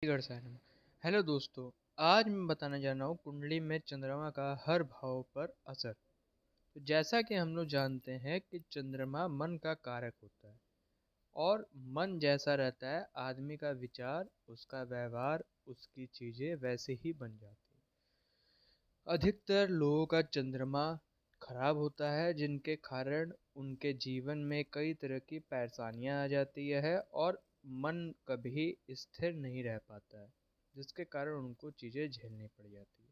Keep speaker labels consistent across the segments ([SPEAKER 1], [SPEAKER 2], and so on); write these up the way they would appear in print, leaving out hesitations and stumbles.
[SPEAKER 1] चंडीगढ़ से है। हेलो दोस्तों। आज मैं बताने जा रहा हूँ कुंडली में चंद्रमा का हर भाव पर असर। तो जैसा कि हम लोग जानते हैं कि चंद्रमा मन का कारक होता है और मन जैसा रहता है आदमी का विचार, उसका व्यवहार, उसकी चीजें वैसे ही बन जाती हैं। अधिकतर लोगों का चंद्रमा खराब होता है जिनके कारण उनके जीवन में कई तरह की परेशानियां आ जाती है और मन कभी स्थिर नहीं रह पाता है, जिसके कारण उनको चीज़ें झेलनी पड़ जाती है।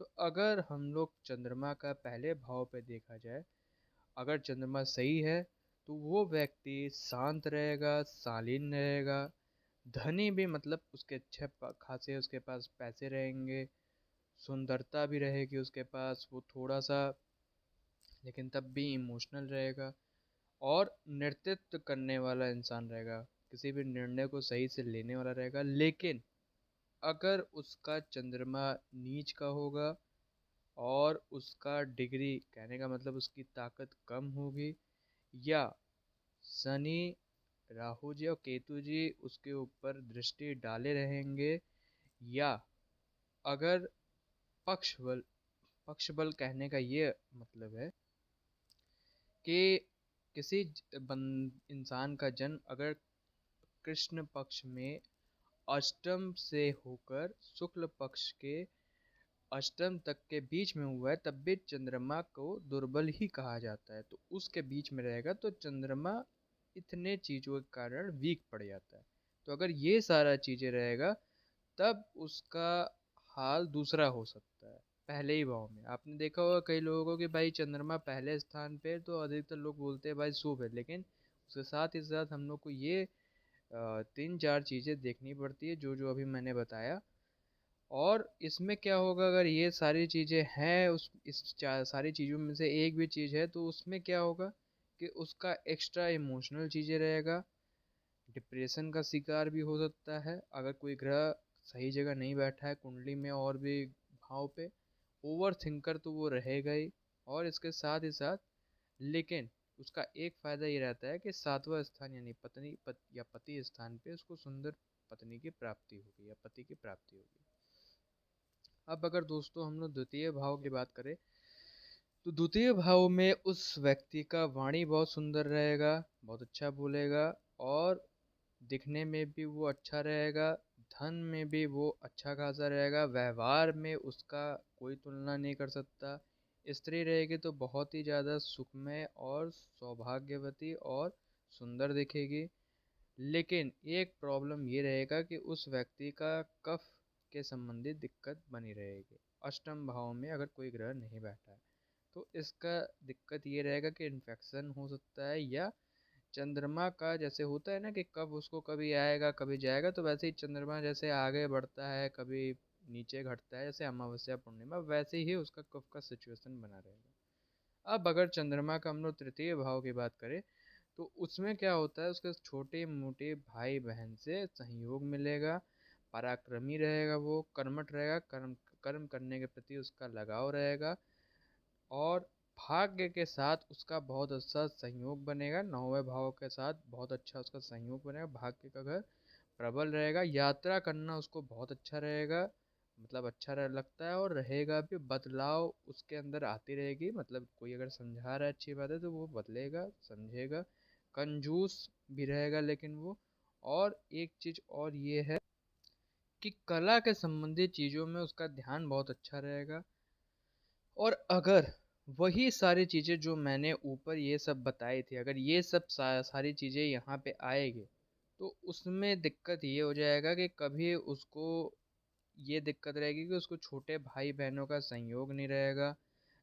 [SPEAKER 1] तो अगर हम लोग चंद्रमा का पहले भाव पे देखा जाए, अगर चंद्रमा सही है तो वो व्यक्ति शांत रहेगा, शालीन रहेगा, धनी भी, मतलब उसके अच्छे खासे उसके पास पैसे रहेंगे, सुंदरता भी रहेगी उसके पास, वो थोड़ा सा लेकिन तब भी इमोशनल रहेगा और नेतृत्व करने वाला इंसान रहेगा, किसी भी निर्णय को सही से लेने वाला रहेगा। लेकिन अगर उसका चंद्रमा नीच का होगा और उसका डिग्री, कहने का मतलब उसकी ताकत कम होगी, या शनि, राहु जी और केतु जी उसके ऊपर दृष्टि डाले रहेंगे, या अगर पक्ष बल कहने का ये मतलब है कि किसी इंसान का जन्म अगर कृष्ण पक्ष में अष्टम से होकर शुक्ल पक्ष के अष्टम तक के बीच में हुआ है, तब भी चंद्रमा को दुर्बल ही कहा जाता है। तो उसके बीच में रहेगा तो चंद्रमा इतने चीज़ों के कारण वीक पड़ जाता है। तो अगर ये सारा चीज़ें रहेगा तब उसका हाल दूसरा हो सकता है। पहले ही भाव में आपने देखा होगा कई लोगों को कि भाई चंद्रमा पहले स्थान पे, तो अधिकतर लोग बोलते हैं भाई शुभ है, लेकिन उसके साथ ही साथ हम लोग को ये तीन चार चीज़ें देखनी पड़ती है जो जो अभी मैंने बताया। और इसमें क्या होगा, अगर ये सारी चीज़ें हैं, उस इस सारी चीज़ों में से एक भी चीज़ है तो उसमें क्या होगा कि उसका एक्स्ट्रा इमोशनल चीज़ें रहेगा, डिप्रेशन का शिकार भी हो सकता है अगर कोई ग्रह सही जगह नहीं बैठा है कुंडली में और भी भाव पे। ओवर थिंकर तो वो रहेगा ही। और इसके साथ ही साथ, लेकिन उसका एक फायदा ये रहता है कि सातवां स्थान यानी या पति स्थान पे उसको सुंदर पत्नी की प्राप्ति होगी या पति की प्राप्ति होगी। अब अगर दोस्तों हम लोग द्वितीय भाव की बात करें, तो द्वितीय भाव में उस व्यक्ति का वाणी बहुत सुंदर रहेगा, बहुत अच्छा बोलेगा और दिखने में भी वो अच्छा रहेगा, धन में भी वो अच्छा खासा रहेगा, व्यवहार में उसका कोई तुलना नहीं कर सकता। स्त्री रहेगी तो बहुत ही ज़्यादा सुखमय और सौभाग्यवती और सुंदर दिखेगी। लेकिन एक प्रॉब्लम ये रहेगा कि उस व्यक्ति का कफ के संबंधित दिक्कत बनी रहेगी, अष्टम भाव में अगर कोई ग्रह नहीं बैठा है तो इसका दिक्कत ये रहेगा कि इन्फेक्शन हो सकता है, या चंद्रमा का जैसे होता है ना कि कब उसको कभी आएगा कभी जाएगा, तो वैसे ही चंद्रमा जैसे आगे बढ़ता है कभी नीचे घटता है, जैसे अमावस्या पूर्णिमा, वैसे ही उसका कफ का सिचुएशन बना रहेगा। अब अगर चंद्रमा का हम लोग तृतीय भाव की बात करें तो उसमें क्या होता है, उसके छोटे मोटे भाई बहन से सहयोग मिलेगा, पराक्रमी रहेगा, वो कर्मठ रहेगा, कर्म कर्म करने के प्रति उसका लगाव रहेगा और भाग्य के साथ उसका बहुत अच्छा संयोग बनेगा, नौवें भाव के साथ बहुत अच्छा उसका संयोग बनेगा, भाग्य का घर प्रबल रहेगा, यात्रा करना उसको बहुत अच्छा रहेगा, मतलब अच्छा लगता है और रहेगा भी, बदलाव उसके अंदर आती रहेगी, मतलब कोई अगर समझा रहा है अच्छी बात है तो वो बदलेगा, समझेगा, कंजूस भी रहेगा लेकिन वो। और एक चीज और ये है कि कला के संबंधित चीजों में उसका ध्यान बहुत अच्छा रहेगा। और अगर वही सारी चीज़ें जो मैंने ऊपर ये सब बताई थी, अगर ये सब सारी चीज़ें यहाँ पे आएगी तो उसमें दिक्कत ये हो जाएगा कि कभी उसको ये दिक्कत रहेगी कि उसको छोटे भाई बहनों का संयोग नहीं रहेगा,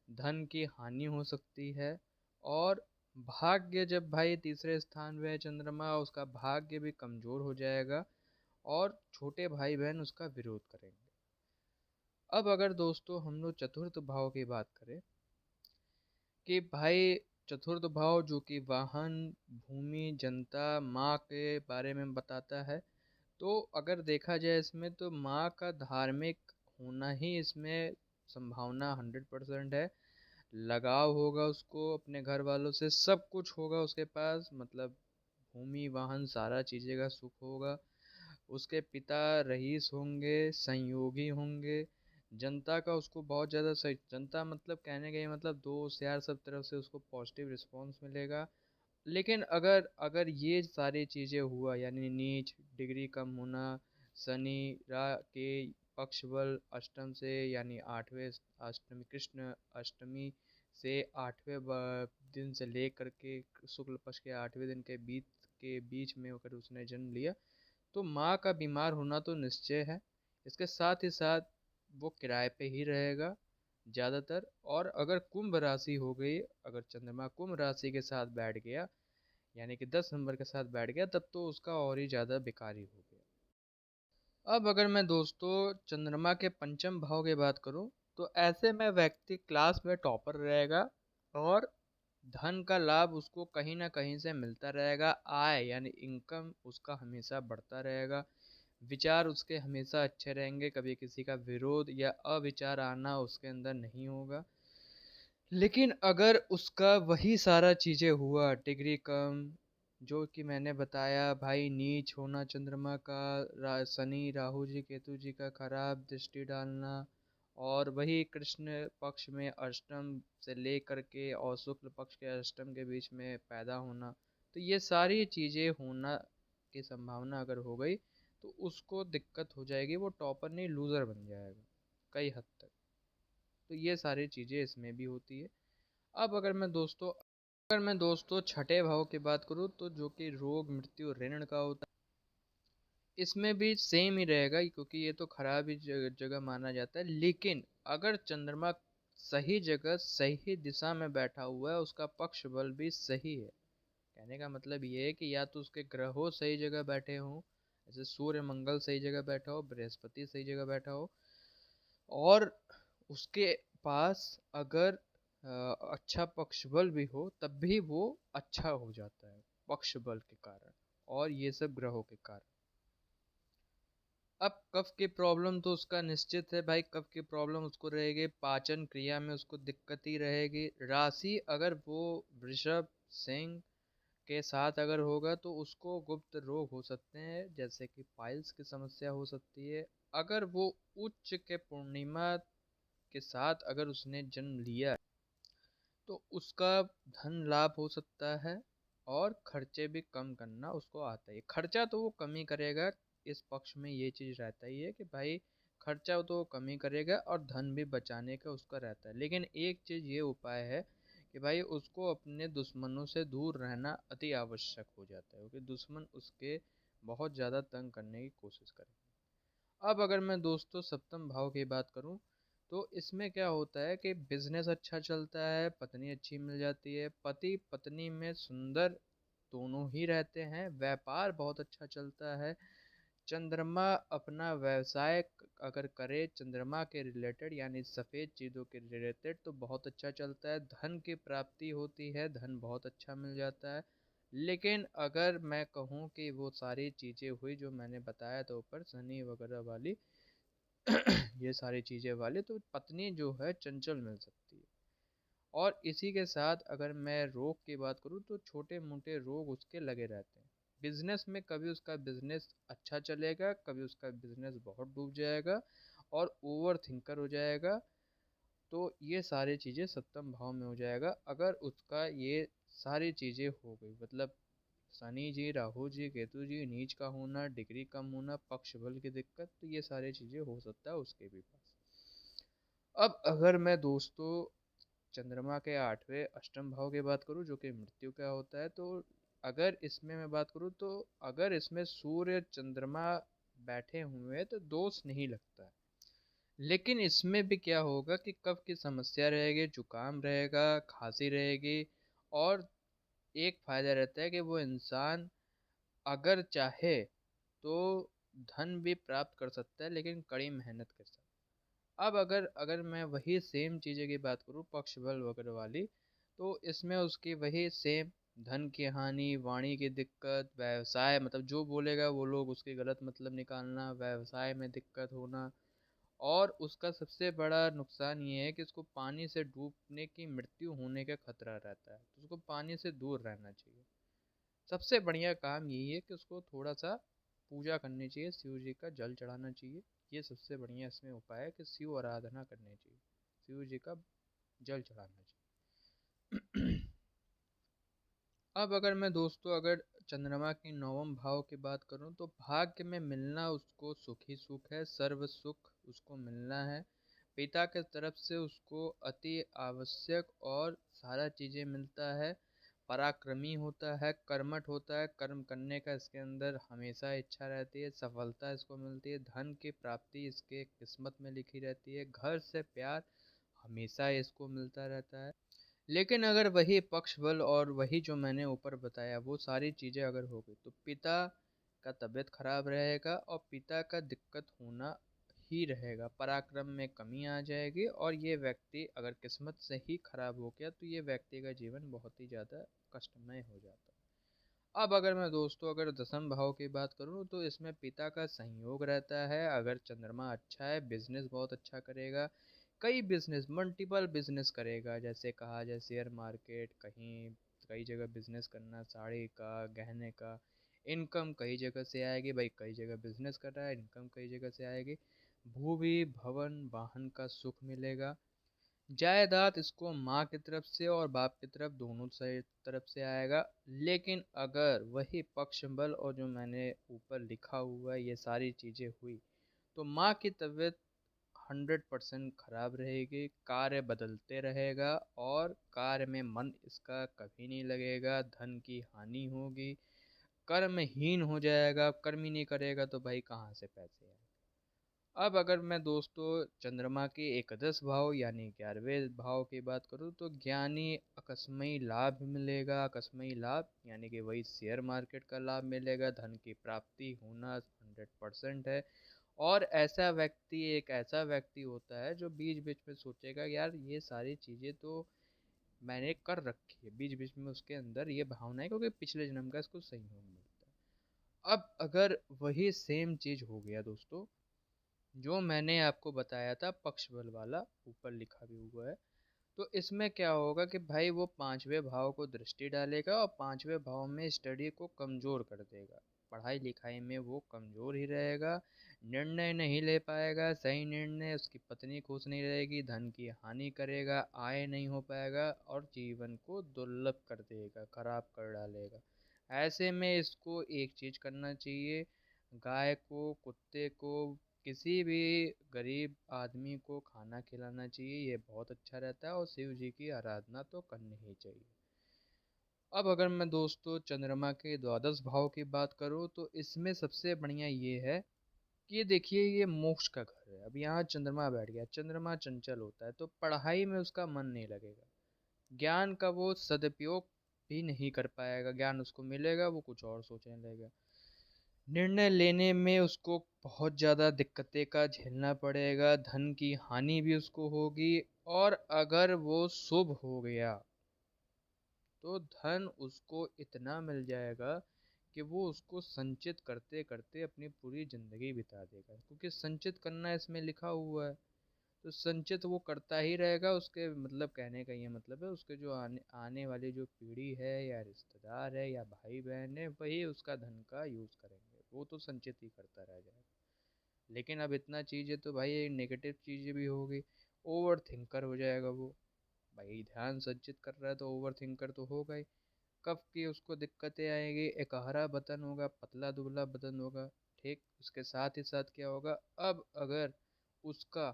[SPEAKER 1] धन की हानि हो सकती है, और भाग्य, जब भाई तीसरे स्थान में है चंद्रमा, उसका भाग्य भी कमजोर हो जाएगा और छोटे भाई बहन उसका विरोध करेंगे। अब अगर दोस्तों हम लोग चतुर्थ भाव की बात करें कि भाई चतुर्थ भाव जो कि वाहन, भूमि, जनता, माँ के बारे में बताता है, तो अगर देखा जाए इसमें तो माँ का धार्मिक होना ही इसमें संभावना 100% है। लगाव होगा उसको अपने घर वालों से, सब कुछ होगा उसके पास, मतलब भूमि वाहन सारा चीज़ें का सुख होगा। उसके पिता रईस होंगे, संयोगी होंगे, जनता का उसको बहुत ज़्यादा सही, जनता मतलब कहने का ये मतलब दोस्त यार सब तरफ से उसको पॉजिटिव रिस्पॉन्स मिलेगा। लेकिन अगर अगर ये सारी चीज़ें हुआ यानी नीच, डिग्री कम होना, शनि के पक्ष बल अष्टम से यानी आठवें अष्टमी, कृष्ण अष्टमी से दिन से लेकर के शुक्ल पक्ष के 8वें दिन के बीच में अगर उसने जन्म लिया तो माँ का बीमार होना तो निश्चय है। इसके साथ ही साथ वो किराए पे ही रहेगा ज़्यादातर। और अगर कुंभ राशि हो गई, अगर चंद्रमा कुंभ राशि के साथ बैठ गया यानी कि 10 नंबर के साथ बैठ गया, तब तो उसका और ही ज़्यादा बेकारी हो गया। अब अगर मैं दोस्तों चंद्रमा के पंचम भाव की बात करूं तो ऐसे में व्यक्ति क्लास में टॉपर रहेगा और धन का लाभ उसको कहीं ना कहीं से मिलता रहेगा। आय यानी इनकम उसका हमेशा बढ़ता रहेगा। विचार उसके हमेशा अच्छे रहेंगे, कभी किसी का विरोध या अविचार आना उसके अंदर नहीं होगा। लेकिन अगर उसका वही सारा चीज़ें हुआ, डिग्री कम, जो कि मैंने बताया भाई, नीच होना चंद्रमा का, शनि राहु जी केतु जी का खराब दृष्टि डालना, और वही कृष्ण पक्ष में अष्टम से लेकर के और शुक्ल पक्ष के अष्टम के बीच में पैदा होना, तो ये सारी चीज़ें होना की संभावना अगर हो गई तो उसको दिक्कत हो जाएगी, वो टॉपर नहीं लूज़र बन जाएगा कई हद तक। तो ये सारी चीज़ें इसमें भी होती है। अब अगर मैं दोस्तों छठे भाव की बात करूँ तो जो कि रोग मृत्यु ऋण का होता है, इसमें भी सेम ही रहेगा क्योंकि ये तो खराब ही जगह माना जाता है। लेकिन अगर चंद्रमा सही जगह सही दिशा में बैठा हुआ है, उसका पक्ष बल भी सही है, कहने का मतलब ये है कि या तो उसके ग्रहों सही जगह बैठे हों, जैसे सूर्य मंगल सही जगह बैठा हो, बृहस्पति सही जगह बैठा हो, और उसके पास अगर अच्छा पक्ष बल भी हो तब भी वो अच्छा हो जाता है पक्ष बल के कारण और ये सब ग्रहों के कारण। अब कफ की प्रॉब्लम तो उसका निश्चित है भाई, कफ की प्रॉब्लम उसको रहेगी, पाचन क्रिया में उसको दिक्कत ही रहेगी। राशि अगर वो वृषभ सिंह के साथ अगर होगा तो उसको गुप्त रोग हो सकते हैं, जैसे कि पाइल्स की समस्या हो सकती है। अगर वो उच्च के पूर्णिमा के साथ अगर उसने जन्म लिया तो उसका धन लाभ हो सकता है और खर्चे भी कम करना उसको आता है। खर्चा तो वो कम ही करेगा, इस पक्ष में ये चीज़ रहता ही है कि भाई खर्चा तो वो कम ही करेगा और धन भी बचाने का उसका रहता है। लेकिन एक चीज़ ये उपाय है कि भाई उसको अपने दुश्मनों से दूर रहना अति आवश्यक हो जाता है, क्योंकि दुश्मन उसके बहुत ज़्यादा तंग करने की कोशिश करेंगे। अब अगर मैं दोस्तों सप्तम भाव की बात करूं तो इसमें क्या होता है कि बिजनेस अच्छा चलता है, पत्नी अच्छी मिल जाती है, पति पत्नी में सुंदर दोनों ही रहते हैं, व्यापार बहुत अच्छा चलता है। चंद्रमा अपना व्यवसाय अगर करे चंद्रमा के रिलेटेड यानी सफ़ेद चीज़ों के रिलेटेड तो बहुत अच्छा चलता है, धन की प्राप्ति होती है, धन बहुत अच्छा मिल जाता है। लेकिन अगर मैं कहूँ कि वो सारी चीज़ें हुई जो मैंने बताया था ऊपर शनि वगैरह वाली ये सारी चीज़ें वाली, तो पत्नी जो है चंचल मिल सकती है। और इसी के साथ अगर मैं रोग की बात करूँ तो छोटे मोटे रोग उसके लगे रहते हैं। बिजनेस में कभी उसका बिजनेस अच्छा चलेगा, कभी उसका बिजनेस बहुत डूब जाएगा और ओवर थिंकर हो जाएगा। तो ये सारी चीज़ें सप्तम भाव में हो जाएगा अगर उसका ये सारी चीज़ें हो गई, मतलब शनि जी राहु जी केतु जी नीच का होना, डिग्री कम होना, पक्ष बल की दिक्कत, तो ये सारी चीज़ें हो सकता है उसके भी पास। अब अगर मैं दोस्तों चंद्रमा के 8वें अष्टम भाव की बात करूं जो कि मृत्यु का होता है, तो अगर इसमें मैं बात करूं तो अगर इसमें सूर्य चंद्रमा बैठे हुए हैं तो दोष नहीं लगता है। लेकिन इसमें भी क्या होगा कि कफ की समस्या रहेगी, जुकाम रहेगा, खांसी रहेगी। और एक फायदा रहता है कि वो इंसान अगर चाहे तो धन भी प्राप्त कर सकता है, लेकिन कड़ी मेहनत के साथ। अब अगर अगर मैं वही सेम चीज़ें की बात करूँ पक्ष बल वगैरह वाली, तो इसमें उसकी वही सेम धन की हानि, वाणी की दिक्कत, व्यवसाय मतलब जो बोलेगा वो लोग उसके गलत मतलब निकालना, व्यवसाय में दिक्कत होना। और उसका सबसे बड़ा नुकसान ये है कि उसको पानी से डूबने की मृत्यु होने का खतरा रहता है, तो उसको पानी से दूर रहना चाहिए। सबसे बढ़िया काम यही है कि उसको थोड़ा सा पूजा करनी चाहिए, शिव जी का जल चढ़ाना चाहिए। ये सबसे बढ़िया इसमें उपाय है कि शिव आराधना करनी चाहिए, शिव जी का जल चढ़ाना चाहिए। अब अगर मैं दोस्तों अगर चंद्रमा की नवम भाव की बात करूं तो भाग्य में मिलना उसको सुख ही सुख है, सर्व सुख उसको मिलना है। पिता के तरफ से उसको अति आवश्यक और सारा चीज़ें मिलता है। पराक्रमी होता है, कर्मठ होता है, कर्म करने का इसके अंदर हमेशा इच्छा रहती है, सफलता इसको मिलती है, धन की प्राप्ति इसके किस्मत में लिखी रहती है, घर से प्यार हमेशा इसको मिलता रहता है। लेकिन अगर वही पक्ष बल और वही जो मैंने ऊपर बताया वो सारी चीज़ें अगर हो गई तो पिता का तबीयत खराब रहेगा और पिता का दिक्कत होना ही रहेगा, पराक्रम में कमी आ जाएगी और ये व्यक्ति अगर किस्मत से ही खराब हो गया तो ये व्यक्ति का जीवन बहुत ही ज़्यादा कष्टमय हो जाता है। अब अगर मैं दोस्तों अगर दसम भाव की बात करूँ तो इसमें पिता का संयोग रहता है। अगर चंद्रमा अच्छा है, बिजनेस बहुत अच्छा करेगा, कई बिजनेस मल्टीपल बिजनेस करेगा, जैसे कहा जाए शेयर मार्केट, कहीं कई जगह बिजनेस करना, साड़ी का, गहने का, इनकम कई जगह से आएगी भाई, कई जगह बिजनेस कर रहा है, इनकम कई जगह से आएगी। भूमि भवन वाहन का सुख मिलेगा। जायदाद इसको माँ की तरफ से और बाप की तरफ दोनों से तरफ से आएगा। लेकिन अगर वही पक्ष बल और जो मैंने ऊपर लिखा हुआ है ये सारी चीज़ें हुई तो माँ की तबीयत 100% खराब रहेगी, कार्य बदलते रहेगा और कार्य में मन इसका कभी नहीं लगेगा, धन की हानि होगी, कर्महीन हो जाएगा, कर्म ही नहीं करेगा तो भाई कहाँ से पैसे आए। अब अगर मैं दोस्तों चंद्रमा के एकादश भाव यानी 11वें भाव की बात करूँ तो ज्ञानी अकस्मयी लाभ मिलेगा। अकस्मयी लाभ यानी कि वही शेयर मार्केट का लाभ मिलेगा, धन की प्राप्ति होना 100% है। और ऐसा व्यक्ति एक ऐसा व्यक्ति होता है जो बीच बीच में सोचेगा यार ये सारी चीज़ें तो मैंने कर रखी है, बीच बीच में उसके अंदर ये भावना है क्योंकि पिछले जन्म का इसको संयोग मिलता है। अब अगर वही सेम चीज़ हो गया दोस्तों जो मैंने आपको बताया था पक्ष बल वाला, ऊपर लिखा भी हुआ है, तो इसमें क्या होगा कि भाई वो पांचवें भाव को दृष्टि डालेगा और पांचवें भाव में स्टडी को कमज़ोर कर देगा, पढ़ाई लिखाई में वो कमज़ोर ही रहेगा, निर्णय नहीं ले पाएगा सही निर्णय, उसकी पत्नी खुश नहीं रहेगी, धन की हानि करेगा, आय नहीं हो पाएगा और जीवन को दुर्लभ कर देगा, खराब कर डालेगा। ऐसे में इसको एक चीज़ करना चाहिए, गाय को, कुत्ते को, किसी भी गरीब आदमी को खाना खिलाना चाहिए, ये बहुत अच्छा रहता है और शिव जी की आराधना तो करनी ही चाहिए। अब अगर मैं दोस्तों चंद्रमा के द्वादश भाव की बात करूँ तो इसमें सबसे बढ़िया ये है कि ये देखिए ये मोक्ष का घर है। अब यहाँ चंद्रमा बैठ गया, चंद्रमा चंचल होता है तो पढ़ाई में उसका मन नहीं लगेगा, ज्ञान का वो सदुपयोग भी नहीं कर पाएगा, ज्ञान उसको मिलेगा वो कुछ और सोचने लगेगा, निर्णय लेने में उसको बहुत ज़्यादा दिक्कतें का झेलना पड़ेगा, धन की हानि भी उसको होगी। और अगर वो शुभ हो गया तो धन उसको इतना मिल जाएगा कि वो उसको संचित करते करते अपनी पूरी ज़िंदगी बिता देगा, क्योंकि संचित करना इसमें लिखा हुआ है। तो संचित वो करता ही रहेगा, उसके मतलब कहने का ये मतलब है उसके जो आने आने वाली जो पीढ़ी है या रिश्तेदार है या भाई बहन है वही उसका धन का यूज़ करेंगे, वो तो संचित ही करता रह जाएगा। लेकिन अब इतना चीज़ है तो भाई नेगेटिव चीज़ें भी होगी, ओवर थिंकर हो जाएगा वो, भाई ध्यान संचित कर रहा है तो ओवर थिंकर तो होगा ही, कब की उसको दिक्कतें आएंगी, एकहरा बदन होगा, पतला दुबला बदन होगा। ठीक, उसके साथ ही साथ क्या होगा, अब अगर उसका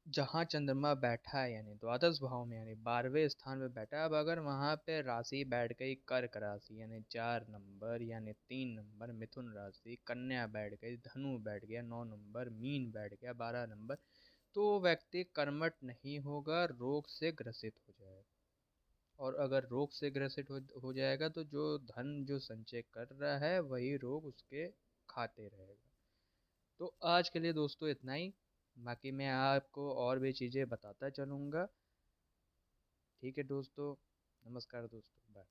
[SPEAKER 1] जहाँ चंद्रमा बैठा है यानी द्वादश भाव में यानी 12वें स्थान पे बैठा है, अब अगर वहाँ पे राशि बैठ गई कर्क राशि यानी 4 नंबर यानी 3 नंबर, मिथुन राशि, कन्या बैठ गई, धनु बैठ गया 9 नंबर, मीन बैठ गया 12 नंबर, तो व्यक्ति कर्मठ नहीं होगा, रोग से ग्रसित हो जाएगा। और अगर रोग से ग्रसित हो जाएगा तो जो धन जो संचय कर रहा है वही रोग उसके खाते रहेगा। तो आज के लिए दोस्तों इतना ही, बाकी मैं आपको और भी चीज़ें बताता चलूँगा। ठीक है दोस्तों, नमस्कार दोस्तों, बाय।